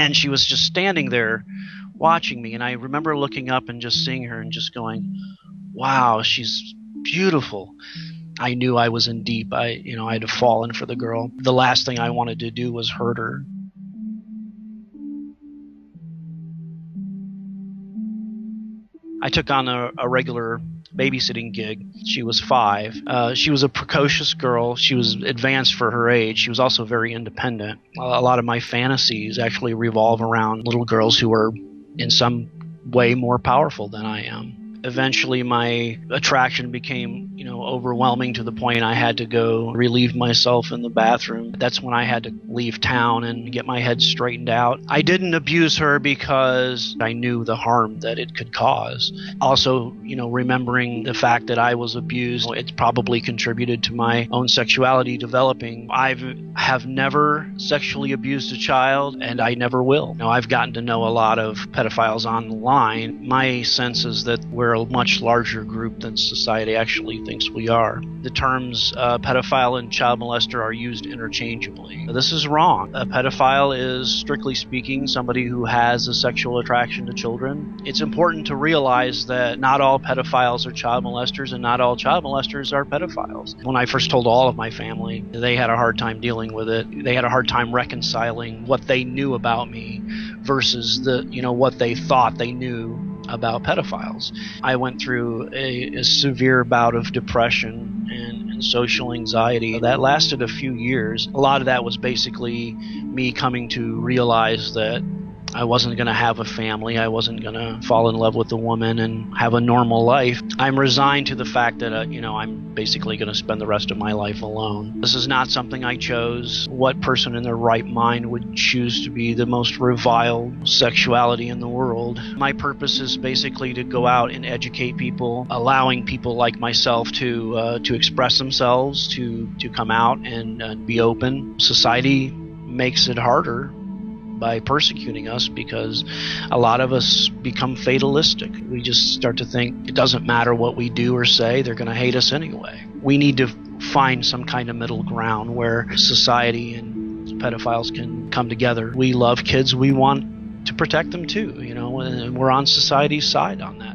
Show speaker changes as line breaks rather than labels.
And she was just standing there watching me. And I remember looking up and just seeing her and just going, wow, she's beautiful. I knew I was in deep. I had fallen for the girl. The last thing I wanted to do was hurt her. I took on a regular babysitting gig. She was 5. She was a precocious girl. She was advanced for her age. She was also very independent. A lot of my fantasies actually revolve around little girls who are in some way more powerful than I am. Eventually, my attraction became, overwhelming to the point I had to go relieve myself in the bathroom. That's when I had to leave town and get my head straightened out. I didn't abuse her because I knew the harm that it could cause. Also, remembering the fact that I was abused, it probably contributed to my own sexuality developing. I have never sexually abused a child, and I never will. I've gotten to know a lot of pedophiles online. My sense is that we're a much larger group than society actually thinks we are. The terms pedophile and child molester are used interchangeably. This is wrong. A pedophile is, strictly speaking, somebody who has a sexual attraction to children. It's important to realize that not all pedophiles are child molesters, and not all child molesters are pedophiles. When I first told all of my family, they had a hard time dealing with it. They had a hard time reconciling what they knew about me versus what they thought they knew about pedophiles. I went through a severe bout of depression and social anxiety that lasted a few years. A lot of that was basically me coming to realize that I wasn't going to have a family. I wasn't going to fall in love with a woman and have a normal life. I'm resigned to the fact that, I'm basically going to spend the rest of my life alone. This is not something I chose. What person in their right mind would choose to be the most reviled sexuality in the world? My purpose is basically to go out and educate people, allowing people like myself to express themselves, to come out and be open. Society makes it harder by persecuting us because a lot of us become fatalistic. We just start to think it doesn't matter what we do or say, they're going to hate us anyway. We need to find some kind of middle ground where society and pedophiles can come together. We love kids, we want to protect them too, and we're on society's side on that.